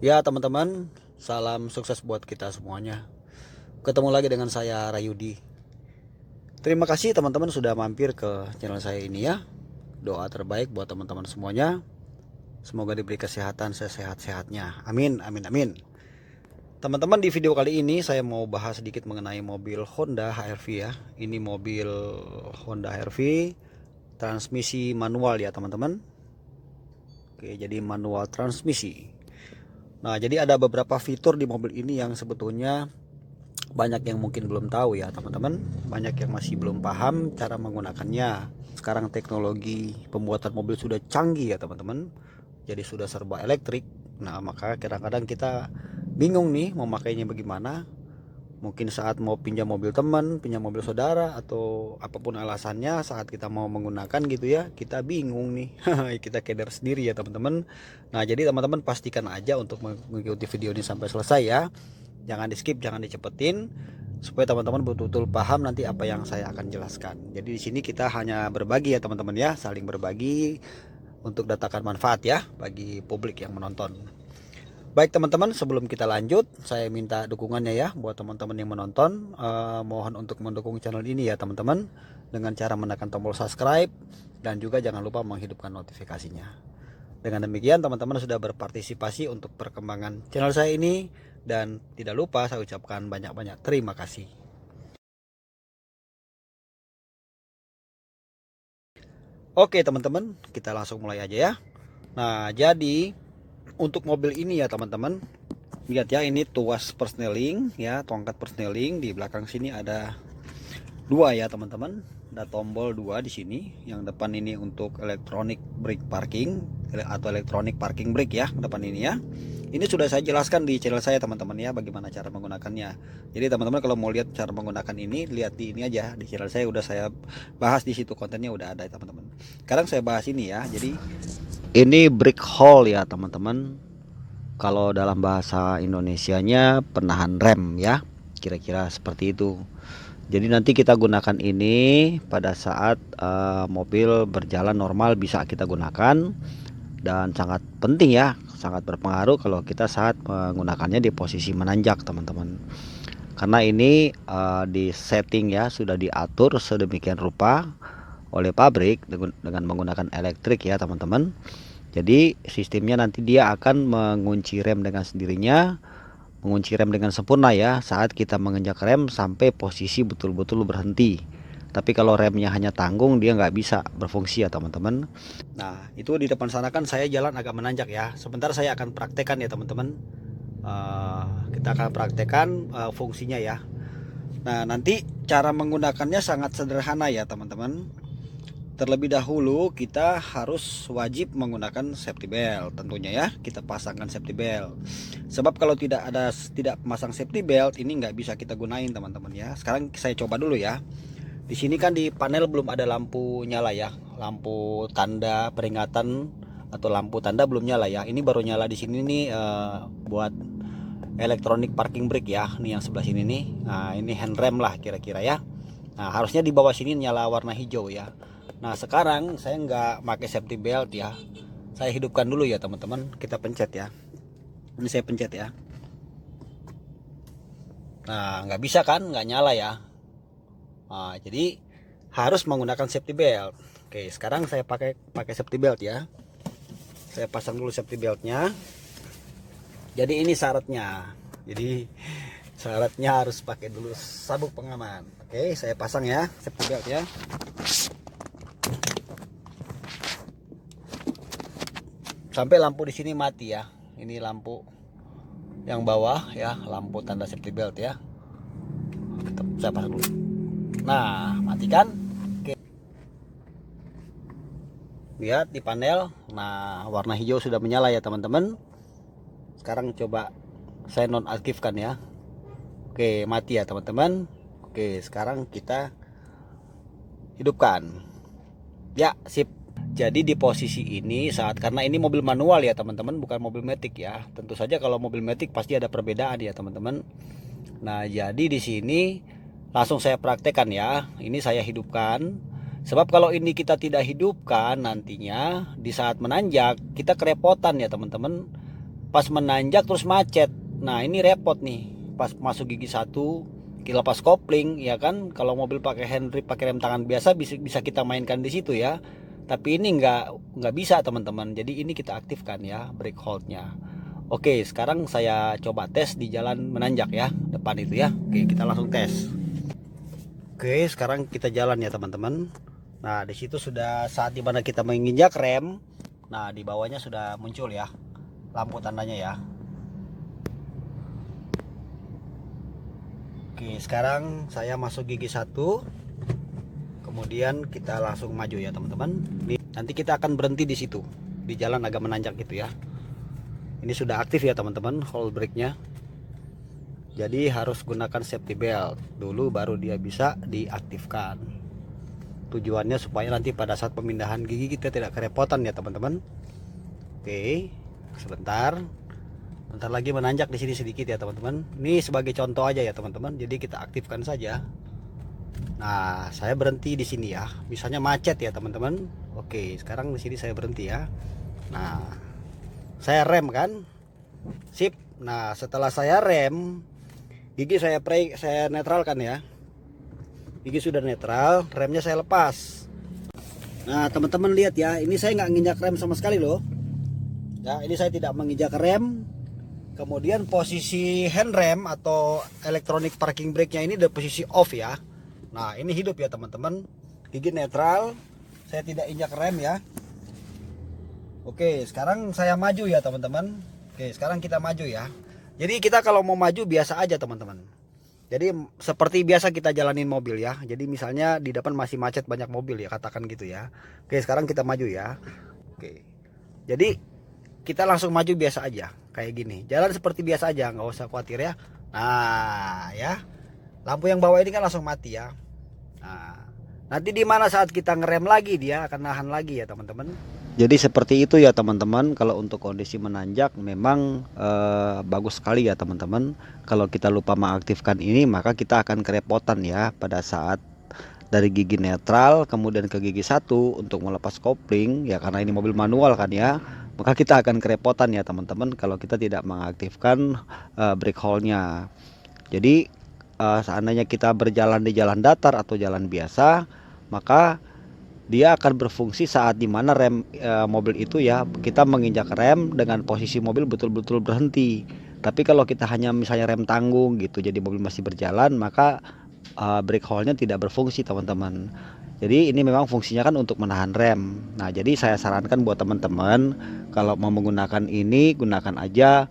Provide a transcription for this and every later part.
Ya teman-teman, salam sukses buat kita semuanya. Ketemu lagi dengan saya Rayudi. Terima kasih teman-teman sudah mampir ke channel saya ini ya. Doa terbaik buat teman-teman semuanya. Semoga diberi kesehatan sesehat-sehatnya. Amin, amin, amin. Teman-teman, di video kali ini saya mau bahas sedikit mengenai mobil Honda HR-V ya. Ini mobil Honda HR-V transmisi manual ya teman-teman. Oke, jadi manual transmisi. Nah, jadi ada beberapa fitur di mobil ini yang sebetulnya banyak yang mungkin belum tahu ya teman-teman, banyak yang masih belum paham cara menggunakannya. Sekarang teknologi pembuatan mobil sudah canggih ya teman-teman, jadi sudah serba elektrik. Nah maka kadang-kadang kita bingung nih mau makainya bagaimana. Mungkin saat mau pinjam mobil teman, pinjam mobil saudara, atau apapun alasannya saat kita mau menggunakan gitu ya, kita bingung nih. Kita keder sendiri ya teman-teman. Nah jadi teman-teman pastikan aja untuk mengikuti video ini sampai selesai ya. Jangan di skip, jangan dicepetin, supaya teman-teman betul-betul paham nanti apa yang saya akan jelaskan. Jadi di sini kita hanya berbagi ya teman-teman ya, saling berbagi untuk datangkan manfaat ya bagi publik yang menonton. Baik teman-teman, sebelum kita lanjut, saya minta dukungannya ya buat teman-teman yang menonton. Mohon untuk mendukung channel ini ya teman-teman, dengan cara menekan tombol subscribe dan juga jangan lupa menghidupkan notifikasinya. Dengan demikian teman-teman sudah berpartisipasi untuk perkembangan channel saya ini, dan tidak lupa saya ucapkan banyak-banyak terima kasih. Oke teman-teman, kita langsung mulai aja ya. Nah jadi untuk mobil ini ya teman-teman, lihat ya, ini tuas persneling ya, tongkat persneling. Di belakang sini ada dua ya teman-teman, ada tombol dua di sini. Yang depan ini untuk electronic brake parking atau electronic parking brake ya, depan ini ya. Ini sudah saya jelaskan di channel saya teman-teman ya, bagaimana cara menggunakannya. Jadi teman-teman kalau mau lihat cara menggunakan ini, lihat di ini aja, di channel saya udah saya bahas di situ, kontennya udah ada teman-teman. Sekarang saya bahas ini ya. Jadi ini brake hold ya teman-teman. Kalau dalam bahasa Indonesianya penahan rem ya, kira-kira seperti itu. Jadi nanti kita gunakan ini pada saat mobil berjalan normal bisa kita gunakan, dan sangat penting ya, sangat berpengaruh kalau kita saat menggunakannya di posisi menanjak teman-teman. Karena ini di setting ya, sudah diatur sedemikian rupa oleh pabrik dengan menggunakan elektrik ya teman-teman. Jadi sistemnya nanti dia akan mengunci rem dengan sendirinya, mengunci rem dengan sempurna ya saat kita menginjak rem sampai posisi betul-betul berhenti. Tapi kalau remnya hanya tanggung, dia nggak bisa berfungsi ya teman-teman. Nah itu di depan sana kan saya jalan agak menanjak ya. Sebentar saya akan praktekkan ya teman-teman. Kita akan praktekkan fungsinya ya. Nah nanti cara menggunakannya sangat sederhana ya teman-teman. Terlebih dahulu kita harus wajib menggunakan safety belt tentunya ya. Kita pasangkan safety belt. Sebab kalau tidak memasang safety belt ini nggak bisa kita gunain teman-teman ya. Sekarang saya coba dulu ya. Di sini kan di panel belum ada lampu nyala ya. Lampu tanda peringatan atau lampu tanda belum nyala ya. Ini baru nyala di sini nih, buat electronic parking brake ya. Nih yang sebelah sini nih. Nah, ini handrem lah kira-kira ya. Nah, harusnya di bawah sini nyala warna hijau ya. Nah sekarang saya nggak pakai safety belt ya, saya hidupkan dulu ya teman-teman. Kita pencet ya, ini saya pencet ya. Nah nggak bisa kan, nggak nyala ya. Nah, jadi harus menggunakan safety belt. Oke, sekarang saya pakai safety belt ya. Saya pasang dulu safety beltnya. Jadi ini syaratnya, jadi syaratnya harus pakai dulu sabuk pengaman. Oke, saya pasang ya safety belt ya. Sampai lampu di sini mati ya. Ini lampu yang bawah ya, lampu tanda safety belt ya. Saya pasang dulu. Nah, matikan. Oke. Lihat di panel. Nah, warna hijau sudah menyala ya, teman-teman. Sekarang coba saya nonaktifkan ya. Oke, mati ya, teman-teman. Oke, sekarang kita hidupkan. Ya, sip. Jadi di posisi ini karena ini mobil manual ya teman-teman, bukan mobil matic ya. Tentu saja kalau mobil matic pasti ada perbedaan ya teman-teman. Nah jadi di sini langsung saya praktekkan ya. Ini saya hidupkan. Sebab kalau ini kita tidak hidupkan, nantinya di saat menanjak kita kerepotan ya teman-teman. pas menanjak terus macet. Nah ini repot nih, pas masuk gigi satu kita lepas kopling ya kan. Kalau mobil pakai handbrake, pakai rem tangan biasa bisa kita mainkan di situ ya, tapi ini nggak bisa teman-teman. Jadi ini kita aktifkan ya brake holdnya. Oke, sekarang saya coba tes di jalan menanjak ya, depan itu ya. Oke, kita langsung tes. Oke, sekarang kita jalan ya teman-teman. Nah di situ sudah saat dimana kita menginjak rem. Nah di bawahnya sudah muncul ya lampu tandanya ya. Oke, sekarang saya masuk gigi satu, kemudian kita langsung maju ya teman-teman. Nanti kita akan berhenti di situ, di jalan agak menanjak gitu ya. Ini sudah aktif ya teman-teman hold brake-nya. Jadi harus gunakan safety belt dulu baru dia bisa diaktifkan. Tujuannya supaya nanti pada saat pemindahan gigi kita tidak kerepotan ya teman-teman. Oke, sebentar. Bentar lagi menanjak di sini sedikit ya teman-teman. Ini sebagai contoh aja ya teman-teman. Jadi kita aktifkan saja. Nah, saya berhenti di sini ya. Misalnya macet ya teman-teman. Oke, sekarang di sini saya berhenti ya. Nah, saya rem kan. Sip. Nah, setelah saya rem, gigi saya netralkan ya. Gigi sudah netral, remnya saya lepas. Nah, teman-teman lihat ya, ini saya nggak nginjak rem sama sekali loh. Ya, ini saya tidak menginjak rem. Kemudian posisi handrem atau electronic parking brake-nya ini di posisi off ya. Nah, ini hidup ya teman-teman. Gigi netral, saya tidak injak rem ya. Oke, sekarang saya maju ya teman-teman. Oke, sekarang kita maju ya. Jadi kita kalau mau maju biasa aja teman-teman. Jadi seperti biasa kita jalanin mobil ya. Jadi misalnya di depan masih macet banyak mobil ya, katakan gitu ya. Oke, sekarang kita maju ya. Oke. Jadi kita langsung maju biasa aja kayak gini. Jalan seperti biasa aja, nggak usah khawatir ya. Nah, ya. Lampu yang bawah ini kan langsung mati ya. Nah, nanti di mana saat kita ngerem lagi dia akan nahan lagi ya teman-teman. Jadi seperti itu ya teman-teman. Kalau untuk kondisi menanjak memang bagus sekali ya teman-teman. Kalau kita lupa mengaktifkan ini maka kita akan kerepotan ya pada saat dari gigi netral kemudian ke gigi satu untuk melepas kopling ya, karena ini mobil manual kan ya. Maka kita akan kerepotan ya teman-teman kalau kita tidak mengaktifkan brake hold-nya. Jadi seandainya kita berjalan di jalan datar atau jalan biasa, maka dia akan berfungsi saat dimana rem mobil itu ya, kita menginjak rem dengan posisi mobil betul-betul berhenti. Tapi kalau kita hanya misalnya rem tanggung gitu, jadi mobil masih berjalan, maka brake hold-nya tidak berfungsi teman-teman. Jadi ini memang fungsinya kan untuk menahan rem. Nah jadi saya sarankan buat teman-teman kalau mau menggunakan ini, gunakan aja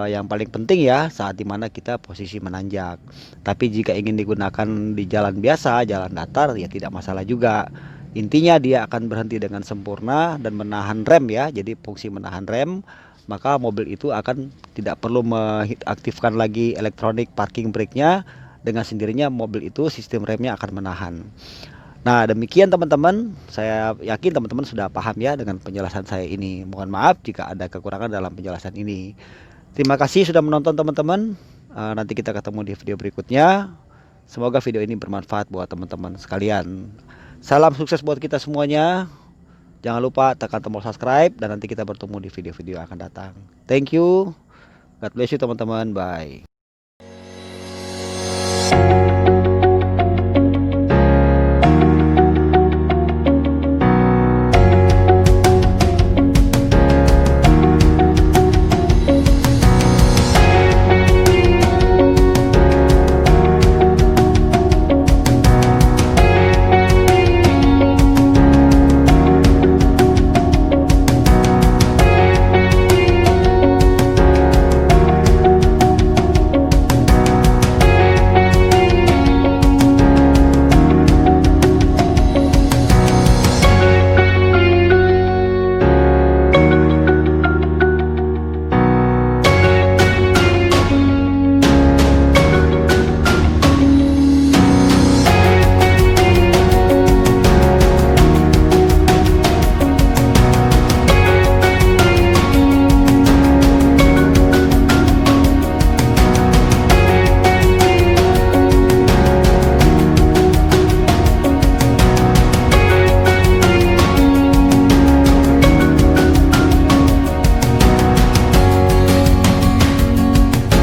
yang paling penting ya saat dimana kita posisi menanjak. Tapi jika ingin digunakan di jalan biasa, jalan datar ya tidak masalah juga. Intinya dia akan berhenti dengan sempurna dan menahan rem ya. Jadi fungsi menahan rem, maka mobil itu akan tidak perlu mengaktifkan lagi electronic parking brake-nya. Dengan sendirinya mobil itu sistem remnya akan menahan. Nah demikian teman-teman, saya yakin teman-teman sudah paham ya dengan penjelasan saya ini. Mohon maaf jika ada kekurangan dalam penjelasan ini. Terima kasih sudah menonton teman-teman. Nanti kita ketemu di video berikutnya. Semoga video ini bermanfaat buat teman-teman sekalian. Salam sukses buat kita semuanya. Jangan lupa tekan tombol subscribe dan nanti kita bertemu di video-video yang akan datang. Thank you. God bless you teman-teman. Bye.